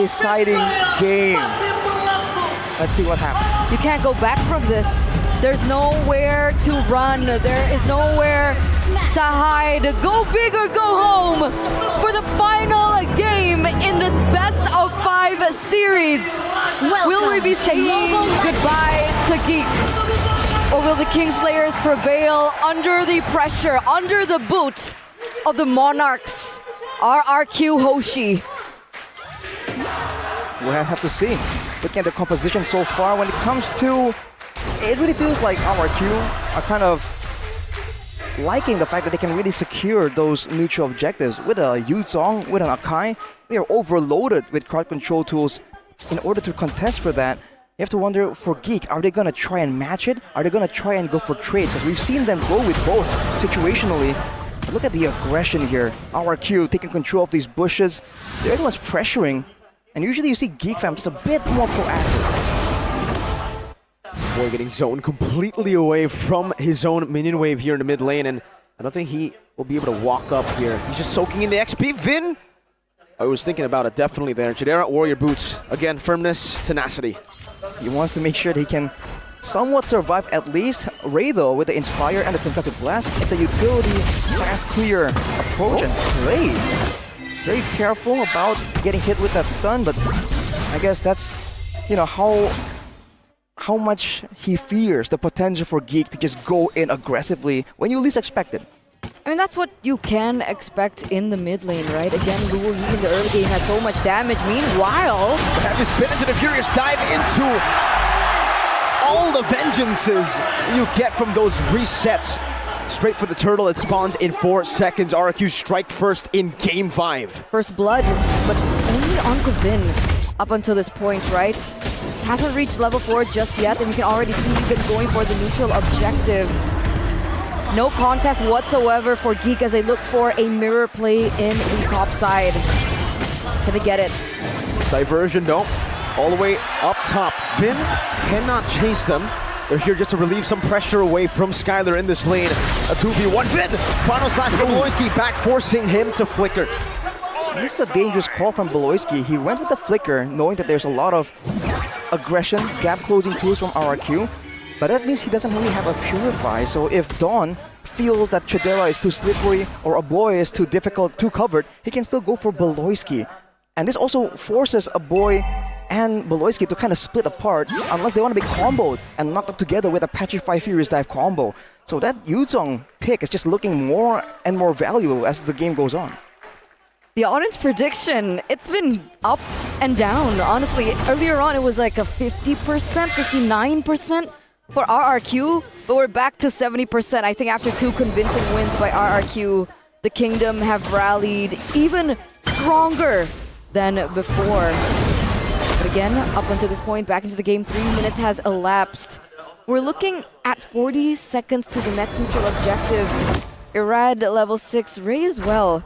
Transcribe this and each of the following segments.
Deciding game. Let's see what happens. You can't go back from this. There's nowhere to run. There is nowhere to hide. Go big or go home for the final game in this best of 5 series. Will we be saying goodbye to GEEK? Or will the Kingslayers prevail under the pressure, under the boot of the Monarchs? RRQ Hoshi. We'll have to see. Looking at the composition so far, when it comes to, it really feels like RRQ are kind of liking the fact that they can really secure those neutral objectives. With a Yuzong, with an Akai, they are overloaded with crowd control tools. In order to contest for that, you have to wonder for GEEK, are they going to try and match it? Are they going to try and go for trades? Because we've seen them go with both situationally. But look at the aggression here. RRQ taking control of these bushes. Everyone's pressuring. And usually you see GEEK fam just a bit more proactive. Boy getting zoned completely away from his zone minion wave here in the mid lane, and I don't think he will be able to walk up here. He's just soaking in the XP. Vin, I was thinking about it definitely there. Chidera, Warrior Boots. Again, firmness, tenacity. He wants to make sure that he can somewhat survive at least. Ray though, with the Inspire and the Concussive Blast, it's a utility, fast clear approach, and Ray very careful about getting hit with that stun, but I guess that's, you know, how much he fears the potential for GEEK to just go in aggressively when you least expect it. I mean, that's what you can expect in the mid lane, right? Again, Luo Yi in the early game has so much damage. Meanwhile, have to spin into the Furious Dive into all the vengeances you get from those resets. Straight for the turtle, it spawns in 4 seconds. RRQ strike first in game 5. First blood, but only onto Vin up until this point, right? Hasn't reached level 4 just yet, and you can already see Vin going for the neutral objective. No contest whatsoever for GEEK as they look for a mirror play in the top side. Can they get it? Diversion, no. All the way up top. Vin cannot chase them. They're here just to relieve some pressure away from Skylar in this lane. A 2v1. Vin! Final slash from Beloyski back, forcing him to flicker. This is a dangerous call from Beloyski. He went with the flicker, knowing that there's a lot of aggression, gap closing tools from RRQ. But that means he doesn't really have a Purify. So if Dawn feels that Chidera is too slippery or a boy is too difficult, too covered, he can still go for Beloyski. And this also forces a boy and Beloyski to kind of split apart unless they want to be comboed and knocked up together with a Petrify Furious Dive combo. So that Yuzong pick is just looking more and more valuable as the game goes on. The audience prediction, it's been up and down, honestly. Earlier on, it was like a 50%, 59% for RRQ, but we're back to 70%. I think after 2 convincing wins by RRQ, the Kingdom have rallied even stronger than before. But again, up until this point, back into the game, 3 minutes has elapsed. We're looking at 40 seconds to the next neutral objective. Irad level 6, Ray as well.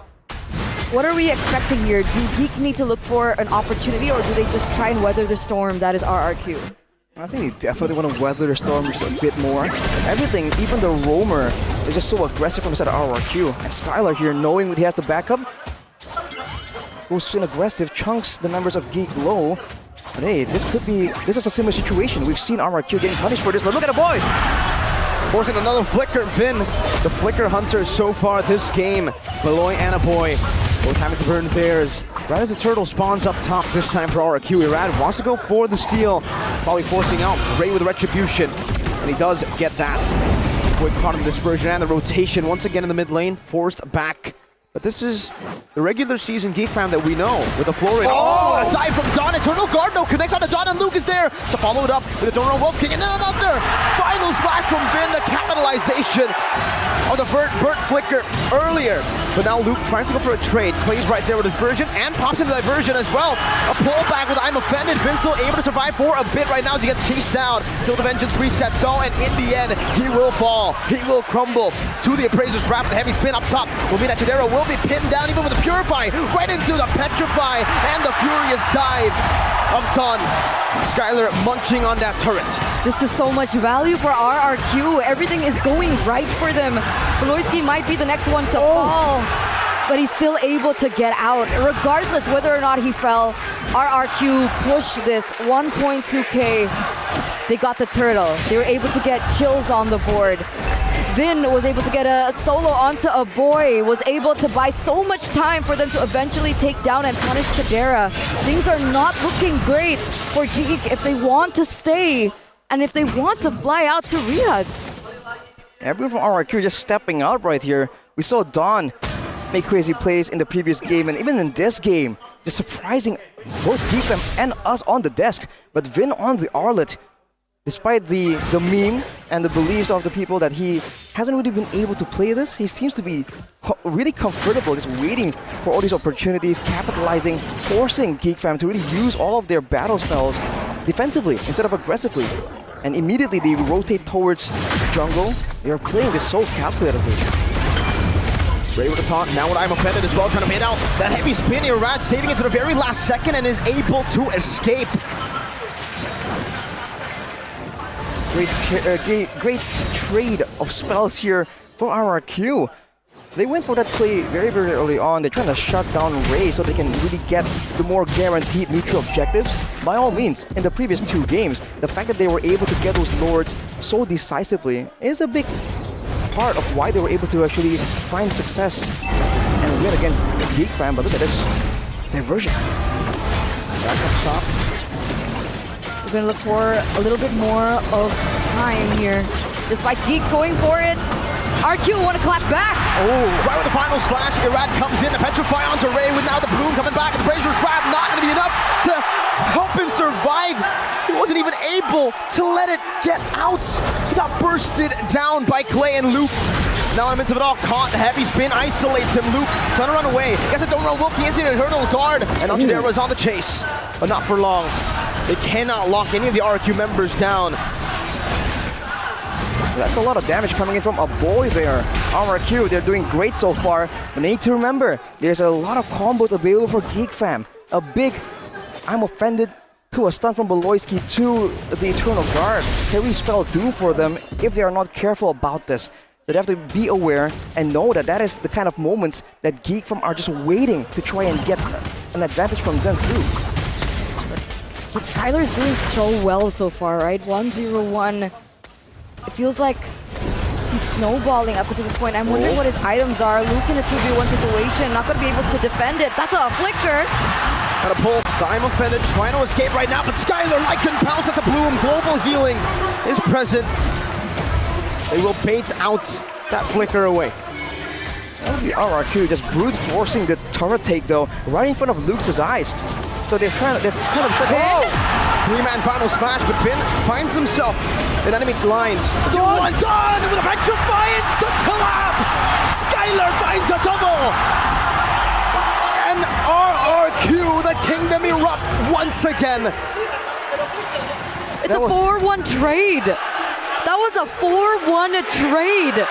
What are we expecting here? Do GEEK need to look for an opportunity, or do they just try and weather the storm that is RRQ? I think they definitely want to weather the storm just a bit more. Everything, even the roamer, is just so aggressive from the side of RRQ. And Skylar here, knowing that he has the backup, goes in aggressive, chunks the members of GEEK low. But hey, this is a similar situation. We've seen RRQ getting punished for this, but look at the boy! Forcing another flicker. Vin, the flicker hunter so far this game. Beloy and a boy both having to burn theirs. Right as the turtle spawns up top this time for RRQ. Irad wants to go for the steal, probably forcing out Ray with Retribution, and he does get that. Boy caught in the dispersion and the rotation once again in the mid lane, forced back. But this is the regular season GEEK fam that we know with the floor rate. Oh, a dive from Don. Eternal Guard, no, connects on to Don, and Luke is there to follow it up with a Donor Wolf King, and then another final slash from Vin, the capitalization of the burnt flicker earlier. But now Luke tries to go for a trade, plays right there with his Virgin, and pops into Diversion as well. A pullback with I'm Offended. Vin's still able to survive for a bit right now as he gets chased down. Still the Vengeance resets though, and in the end, he will fall. He will crumble to the Appraiser's Wrap. The heavy spin up top will mean that Chidera will be pinned down even with the Purify, right into the Petrify and the Furious Dive of Dawn. Skylar munching on that turret. This is so much value for RRQ. Everything is going right for them. Beloyski might be the next one to fall. but he's still able to get out. Regardless whether or not he fell, RRQ pushed this 1.2k. They got the turtle. They were able to get kills on the board. Vin was able to get a solo onto a boy, was able to buy so much time for them to eventually take down and punish Chidera. Things are not looking great for GEEK if they want to stay and if they want to fly out to Riyadh. Everyone from RRQ just stepping out right here. We saw Dawn make crazy plays in the previous game and even in this game, just surprising both GEEK and us on the desk. But Vin on the Arlet, despite the meme and the beliefs of the people that he hasn't really been able to play this, he seems to be really comfortable just waiting for all these opportunities, capitalizing, forcing GEEK fam to really use all of their battle spells defensively instead of aggressively. And immediately they rotate towards jungle. They are playing this so calculatively. Ray with the taunt, now when I'm offended as well, trying to bait out that heavy spin. Irad saving it to the very last second and is able to escape. Great trade of spells here for RRQ. They went for that play very, very early on. They're trying to shut down Ray so they can really get the more guaranteed neutral objectives. By all means, in the previous 2 games, the fact that they were able to get those lords so decisively is a big part of why they were able to actually find success and win against GEEK fam. But look at this diversion. Back up top. We're gonna look for a little bit more of time here. Despite GEEK going for it, RQ want to clap back. Oh, right with the final slash, Irad comes in to petrify onto Ray with now the bloom coming back. And the Braziers grab not going to be enough to help him survive. He wasn't even able to let it get out. He got bursted down by Clay and Luke. Now in the midst of it all, caught, heavy spin, isolates him. Luke trying to run away. Guess I don't know, Luke, he into a hurdle guard. And Chidera was on the chase, but not for long. They cannot lock any of the RRQ members down. That's a lot of damage coming in from a boy there. RRQ, they're doing great so far. But they need to remember, there's a lot of combos available for GEEK fam. A big I'm offended to a stun from Beloyski to the Eternal Guard can really spell doom for them if they are not careful about this. So they have to be aware and know that that is the kind of moments that GEEK fam are just waiting to try and get an advantage from them through. But Skylar's doing so well so far, right? 1-0-1. It feels like he's snowballing up until this point. I'm wondering what his items are. Luke in a 2v1 situation, not going to be able to defend it. That's a flicker. Gotta pull. I'm offended, trying to escape right now, but Skylar Lycan pounce. That's a bloom. Global healing is present. They will bait out that flicker away. The RRQ just brute forcing the turret take though, right in front of Luke's eyes. So they're kind of shut down. 3-man final slash, but Vin finds himself in enemy lines. Done with a petrify, instant collapse! Skylar finds a double! And RRQ, the kingdom erupt once again. It's a 4-1 trade. That was a 4-1 trade.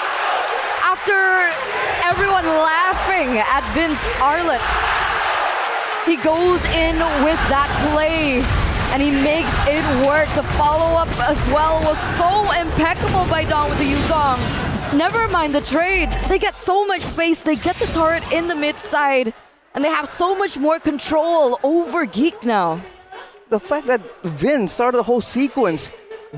After everyone laughing at Vin's Arlet, he goes in with that play. And he makes it work. The follow-up as well was so impeccable by Dawn with the Yuzong. Never mind the trade. They get so much space. They get the turret in the mid side. And they have so much more control over GEEK now. The fact that Vin started the whole sequence,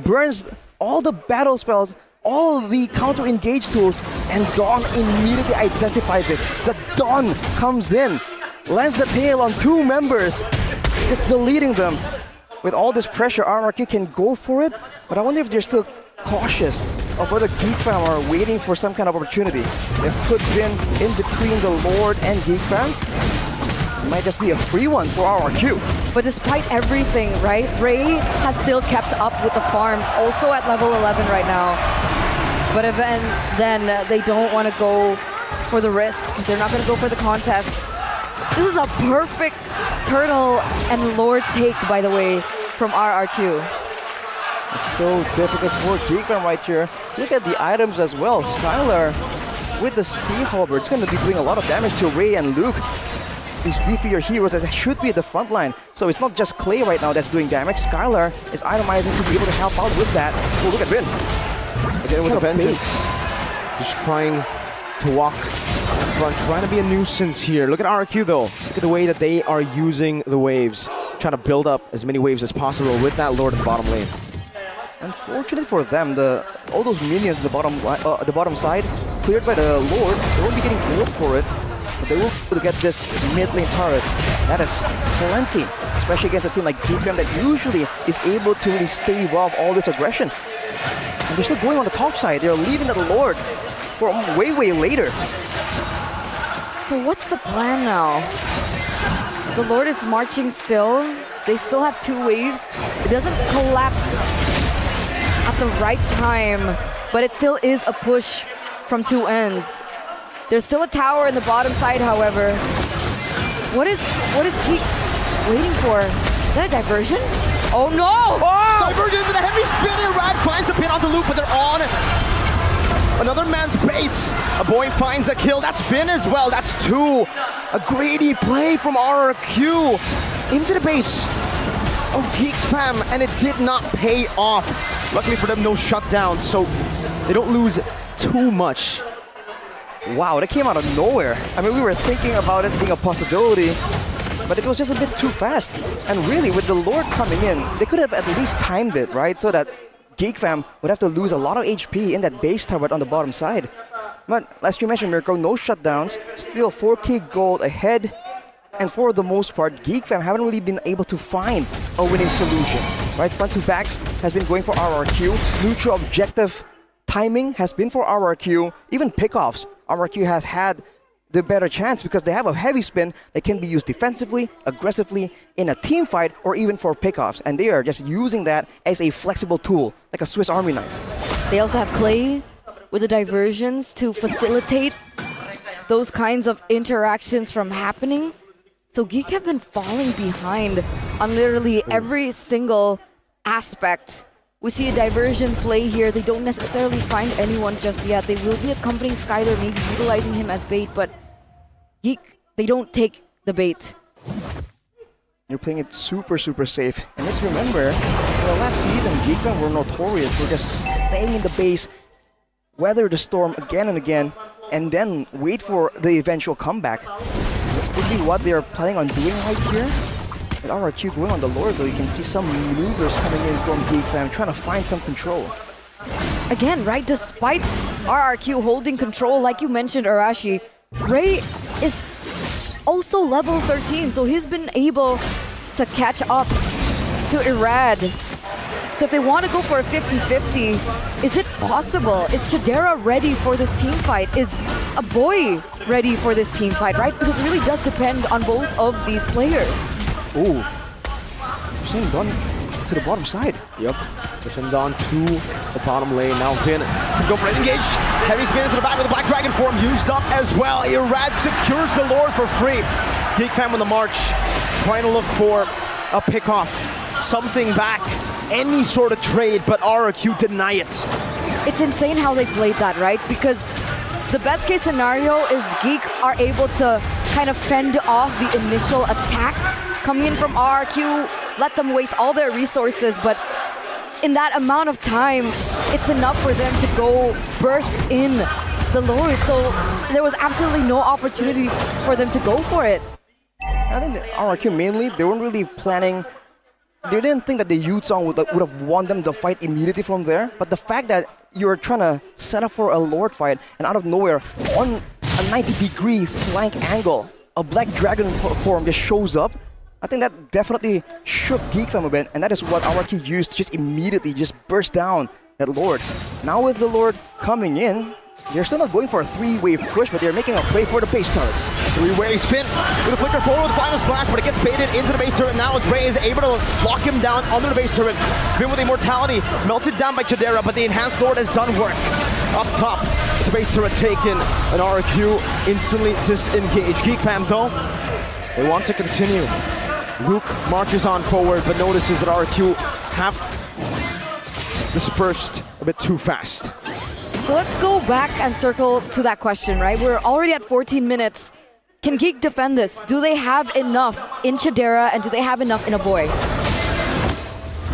burns all the battle spells, all the counter-engage tools, and Dawn immediately identifies it. The Dawn comes in, lands the tail on 2 members, just deleting them. With all this pressure, RRQ can go for it, but I wonder if they're still cautious of whether GEEK fam are waiting for some kind of opportunity. They've put Vin in between the Lord and GEEK fam. It might just be a free one for RRQ. But despite everything, right, Ray has still kept up with the farm, also at level 11 right now. But then they don't want to go for the risk. They're not going to go for the contest. This is a perfect turtle and Lord take, by the way, from RRQ. It's so difficult for GEEK fam right here. Look at the items as well. Skylar with the Sea Halberd. It's going to be doing a lot of damage to Ray and Luke. These beefier heroes that should be at the front line. So it's not just Clay right now that's doing damage. Skylar is itemizing to be able to help out with that. Oh, look at Vin. Again with a vengeance. Just trying to walk front, trying to be a nuisance here. Look at RRQ though. Look at the way that they are using the waves. Trying to build up as many waves as possible with that Lord in the bottom lane. Unfortunately for them, all those minions in the bottom side cleared by the Lord, they won't be getting gold for it, but they will be able to get this mid lane turret. That is plenty, especially against a team like GEEKGAME that usually is able to really stave off all this aggression. And they're still going on the top side. They're leaving the Lord for way, way later. So what's the plan now? The Lord is marching still. They still have 2 waves. It doesn't collapse at the right time, but it still is a push from 2 ends. There's still a tower in the bottom side, however. What is Geek waiting for? Is that a diversion? Oh no! Oh! Divergence and a heavy spin, and Rad finds the pin on the loop, but they're on another man's base. A boy finds a kill. That's Vin as well. That's 2. A greedy play from RRQ into the base of Geek Fam, and it did not pay off. Luckily for them, no shutdown, so they don't lose too much. Wow, that came out of nowhere. I mean, we were thinking about it being a possibility, but it was just a bit too fast. And really, with the Lord coming in, they could have at least timed it, right? So that Geek Fam would have to lose a lot of HP in that base tower on the bottom side. But as you mentioned, Mirko, no shutdowns, still 4k gold ahead. And for the most part, Geek Fam haven't really been able to find a winning solution, right? Front to backs has been going for RRQ. Neutral objective timing has been for RRQ. Even pickoffs, RRQ has had the better chance because they have a heavy spin that can be used defensively, aggressively, in a team fight, or even for pickoffs. And they are just using that as a flexible tool, like a Swiss Army knife. They also have Clay with the diversions to facilitate those kinds of interactions from happening. So Geek have been falling behind on literally every single aspect. We see a diversion play here. They don't necessarily find anyone just yet. They will be accompanying Skyler, maybe utilizing him as bait, but Geek, they don't take the bait. You're playing it super, super safe. And let's remember, last season, Geek Fam were notorious for just staying in the base, weather the storm again and again, and then wait for the eventual comeback. This could be what they are planning on doing right here. With RRQ going on the Lord, though, you can see some maneuvers coming in from Geek Fam, trying to find some control. Again, right, despite RRQ holding control, like you mentioned, Arashi, Ray is also level 13, so he's been able to catch up to Irad. So if they want to go for a 50-50, is it possible? Is Chidera ready for this team fight? Is a boy ready for this team fight, right? Because it really does depend on both of these players. Ooh, pushing Don to the bottom side. Yep, pushing Don to the bottom lane. Now Vin can go for an engage. Heavy spin into the back with the Black Dragon form used up as well. Irad secures the Lord for free. Geek Fam on the march, trying to look for a pickoff, something back, any sort of trade, but RRQ deny it. It's insane how they played that, right? Because the best case scenario is Geek are able to kind of fend off the initial attack coming in from RRQ, let them waste all their resources, but in that amount of time, it's enough for them to go burst in the Lord. So there was absolutely no opportunity for them to go for it. I think the RRQ mainly, they weren't really planning. They didn't think that the Yutsong would have won them the fight immediately from there. But the fact that you're trying to set up for a Lord fight, and out of nowhere, on a 90-degree flank angle, a Black Dragon form just shows up. I think that definitely shook Geek Fam a bit, and that is what RRQ used to just immediately just burst down that Lord. Now with the Lord coming in, they're still not going for a 3-wave push, but they're making a play for the base turrets. 3-wave spin with a flicker forward with the final slash, but it gets baited into the base turret. Now as Ray is able to lock him down under the base turret. Vin with immortality, melted down by Chidera, but the enhanced Lord has done work. Up top, the base turret taken, and RRQ instantly disengaged. Geek Fam though, they want to continue. Luke marches on forward, but notices that RRQ have dispersed a bit too fast. So let's go back and circle to that question, right? We're already at 14 minutes. Can Geek defend this? Do they have enough in Chidera, and do they have enough in a boy?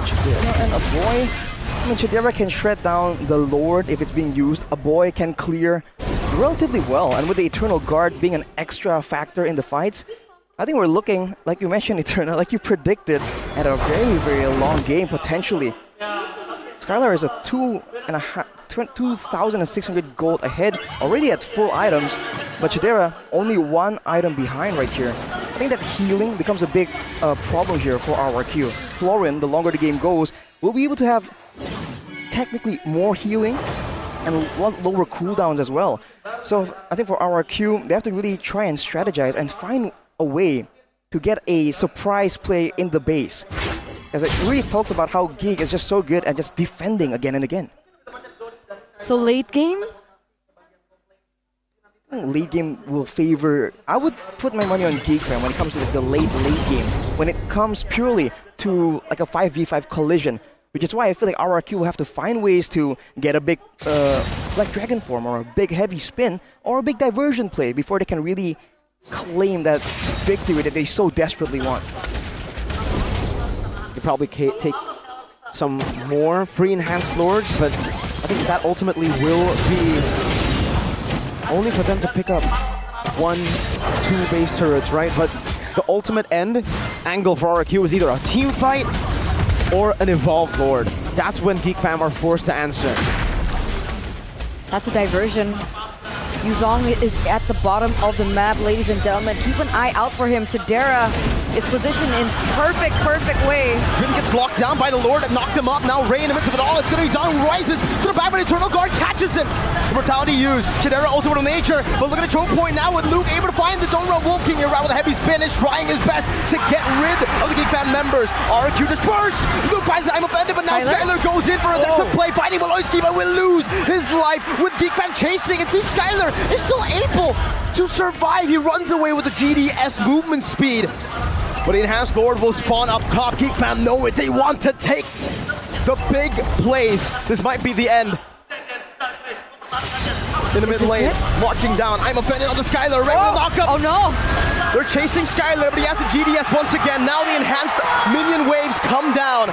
Chidera and a boy? I mean, Chidera can shred down the Lord if it's being used. A boy can clear relatively well, and with the Eternal Guard being an extra factor in the fights, I think we're looking, like you mentioned, Eternal, like you predicted, at a very, very long game potentially. Skylar is a 2,600 gold ahead, already at full items, but Chidera only 1 item behind right here. I think that healing becomes a big problem here for RRQ. Florin, the longer the game goes, will be able to have technically more healing and lower cooldowns as well. So I think for RRQ, they have to really try and strategize and find a way to get a surprise play in the base. As I really talked about how GEEK is just so good at just defending again and again. So late game? Late game will favor... I would put my money on GEEK when it comes to the late game. When it comes purely to like a 5v5 collision, which is why I feel like RRQ will have to find ways to get a big Black Dragon form or a big heavy spin or a big diversion play before they can really claim that victory that they so desperately want. You probably take some more free enhanced lords, but I think that ultimately will be only for them to pick up 1-2 base turrets, right? But the ultimate end angle for RRQ is either a team fight or an evolved lord. That's when GEEK fam are forced to answer. That's a diversion. Yuzong is at the bottom of the map, ladies and gentlemen. Keep an eye out for him. Chidera is positioned in perfect way. Finn gets locked down by the Lord that knocked him up. Now Ray in the midst of it all. It's going to be done. Rises to the back, but Eternal Guard catches him. Mortality used. Chidera ultimate on nature. But look at the choke point now with Luke able to find the Don't Run Wolf King around with a heavy spin. Is trying his best to get rid of the GEEK fan members. RRQ dispersed. Luke finds that I'm offended, but now Skylar goes in for a desperate play. Fighting Maloyski, but will lose his life with GEEK fan chasing. It seems Skylar is still able to survive. He runs away with the GDS movement speed. But the Enhanced Lord will spawn up top. GEEK fam know it. They want to take the big plays. This might be the end. In the mid lane, marching down. I'm offended on the Skylar. Right with the knockup. Oh no! They're chasing Skylar, but he has the GDS once again. Now the enhanced minion waves come down.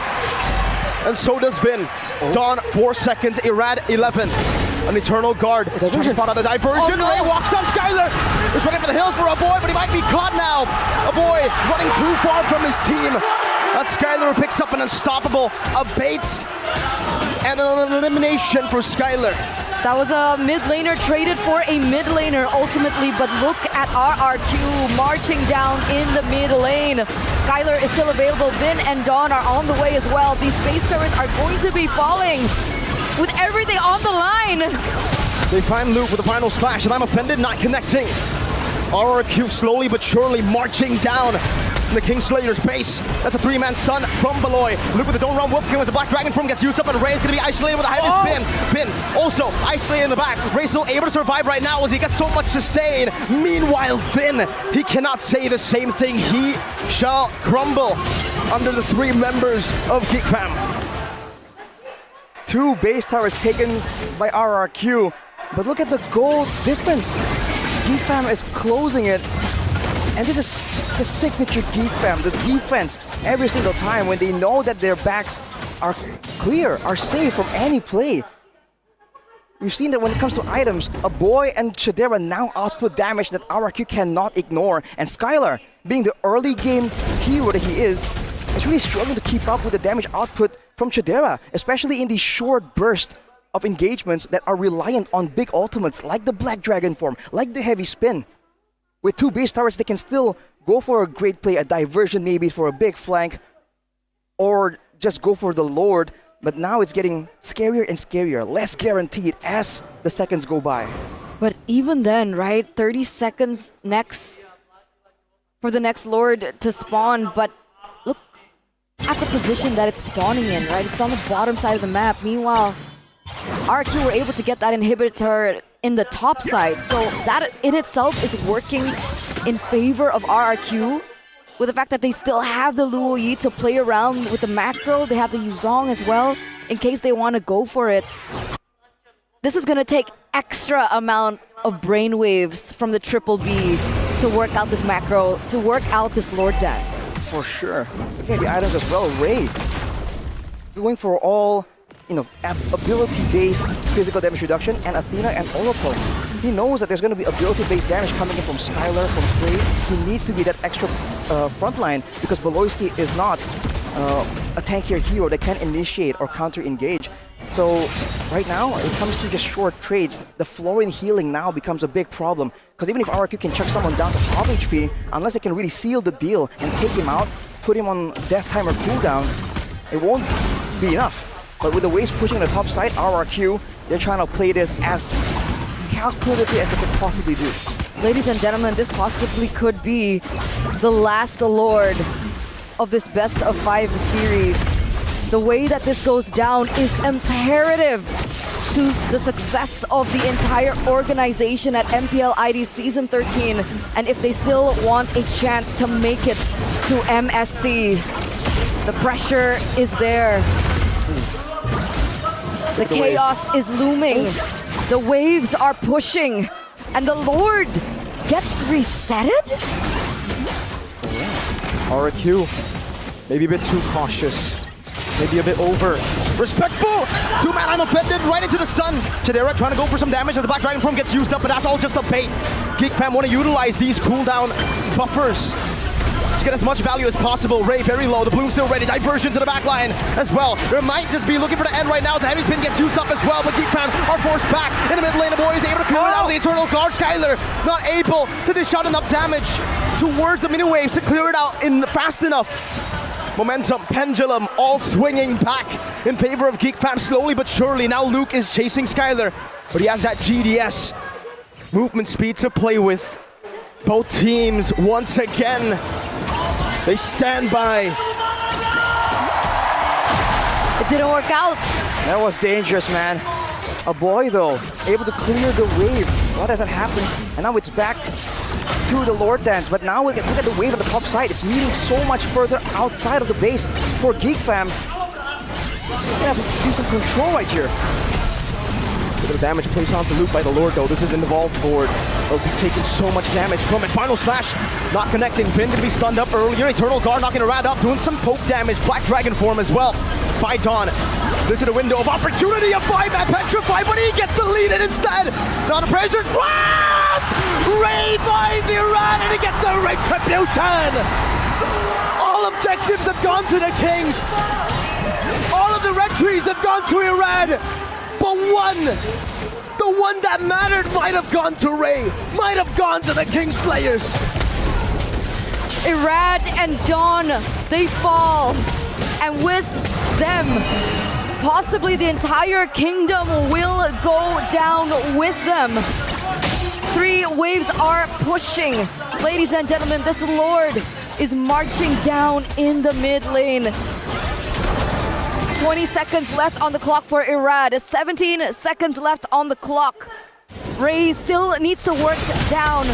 And so does Vin. Dawn 4 seconds, Irad 11. An Eternal Guard. Trying to spot out the diversion. Ray walks up. Skylar is running for the hills for a boy, but he might be caught now. A boy running too far from his team. That Skylar picks up an unstoppable abates and an elimination for Skylar. That was a mid laner traded for a mid laner ultimately, but look at RRQ marching down in the mid lane. Skylar is still available. Vin and Dawn are on the way as well. These base turrets are going to be falling with everything on the line. They find Luke with the final slash, and I'm offended, not connecting. RRQ slowly but surely marching down in the Kingslayer's base. That's a 3-man stun from Beloy. Luke with the Don't Run Wolf King as the Black Dragon form gets used up, and Ray is going to be isolated with a heavy spin. Finn also isolated in the back. Ray still able to survive right now as he gets so much sustain. Meanwhile, Finn, he cannot say the same thing. He shall crumble under the 3 members of GEEK fam. 2 base towers taken by RRQ, but look at the gold difference. GEEK fam is closing it, and this is the signature GEEK fam, the defense every single time when they know that their backs are clear, are safe from any play. We've seen that when it comes to items, a boy and Chidera now output damage that RRQ cannot ignore, and Skylar, being the early game hero that he is really struggling to keep up with the damage output from Chidera, especially in these short bursts of engagements that are reliant on big ultimates like the Black Dragon form, like the heavy spin. With 2 base towers, they can still go for a great play, a diversion maybe for a big flank, or just go for the Lord. But now it's getting scarier and scarier, less guaranteed as the seconds go by. But even then, right, 30 seconds next for the next Lord to spawn, but look at the position that it's spawning in, right? It's on the bottom side of the map. Meanwhile, RRQ were able to get that inhibitor in the top side, so that in itself is working in favor of RRQ with the fact that they still have the Luo Yi to play around with the macro. They have the Yuzong as well in case they want to go for it. This is going to take extra amount of brainwaves from the Triple B to work out this macro, to work out this Lord Dance. For sure. Looking at the items as well, Ray going for all, ability-based physical damage reduction, and Athena and Oracle He knows that there's going to be ability-based damage coming in from Skylar, from Frey. He needs to be that extra front line because Beloyski is not a tankier hero that can initiate or counter-engage. So right now, it comes to just short trades. The Florian healing now becomes a big problem because even if RRQ can chuck someone down to half HP, unless they can really seal the deal and take him out, put him on death timer cooldown, it won't be enough. But with the waves pushing the top side, RRQ, they're trying to play this as calculatively as they can possibly do. Ladies and gentlemen, this possibly could be the last Lord of this best of 5 series. The way that this goes down is imperative to the success of the entire organization at MPL ID Season 13. And if they still want a chance to make it to MSC, the pressure is there. The chaos is looming. The waves are pushing. And the Lord gets resetted? RRQ, maybe a bit too cautious. Maybe a bit over. Respectful! Two-man, I'm offended, right into the stun. Chidera trying to go for some damage as the Black Dragon form gets used up, but that's all just a bait. Geek fam want to utilize these cooldown buffers to get as much value as possible. Ray very low, the Bloom's still ready. Diversion to the back line as well. There might just be looking for the end right now. The heavy pin gets used up as well, but Geek fam are forced back in the mid lane. The boy is able to clear it out. The Eternal Guard, Skylar not able to dish out enough damage towards the mini waves to clear it out in fast enough. Momentum, pendulum, all swinging back in favor of Geek fam slowly but surely. Now Luke is chasing Skylar, but he has that GDS movement speed to play with. Both teams, once again, they stand by. It didn't work out. That was dangerous, man. A boy, though, able to clear the wave. What doesn't happen? And now it's back to the Lord Dance. But now look at the wave on the top side. It's meeting so much further outside of the base for Geek fam. They have decent control right here. Bit of damage placed onto Luke by the Lord, though. This is an evolved board. They'll be taking so much damage from it. Final slash, not connecting. Finn gonna be stunned up earlier. Eternal Guard knocking a rat up, doing some poke damage. Black Dragon form as well by Dawn. This is a window of opportunity. A 5-man petrified, but he gets the lead in instead. Dawn of Praisers, Ray finds Iran and he gets the retribution. All objectives have gone to the Kings. All of the retries have gone to Iran. But the one that mattered might have gone to Ray, might have gone to the Kingslayers. Irad and Dawn, they fall. And with them, possibly the entire kingdom will go down with them. 3 waves are pushing. Ladies and gentlemen, this Lord is marching down in the mid lane. 20 seconds left on the clock for Irad. 17 seconds left on the clock. Ray still needs to work down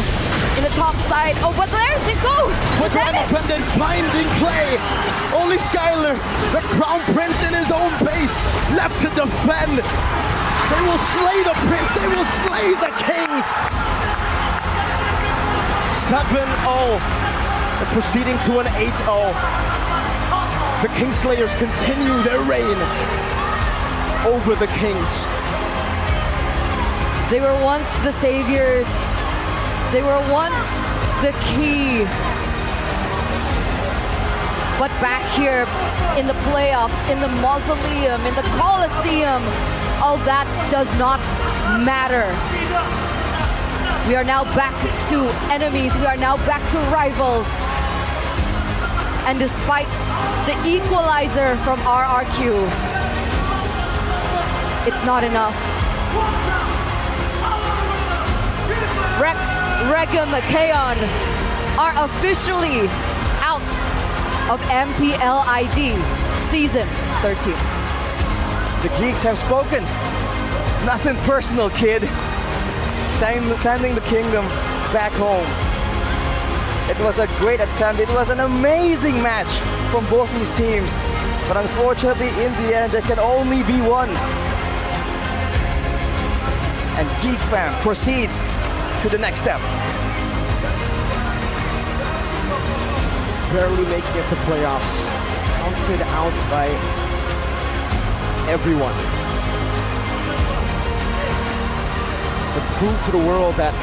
in the top side. Oh, but there they go! But offended, finding play. Only Skylar, the Crown Prince in his own base, left to defend. They will slay the Prince. They will slay the Kings. 7-0. And proceeding to an 8-0. The Kingslayers continue their reign over the Kings. They were once the saviors. They were once the key. But back here in the playoffs, in the Mausoleum, in the Coliseum, all that does not matter. We are now back to enemies. We are now back to rivals. And despite the equalizer from RRQ, it's not enough. Rex, Regum, Kaon are officially out of MPL ID Season 13. The Geeks have spoken. Nothing personal, kid. Sending the kingdom back home. It was a great attempt. It was an amazing match from both these teams. But unfortunately, in the end, there can only be one. And Geek fam proceeds to the next step. Barely making it to playoffs. Counted out by everyone. The prove to the world that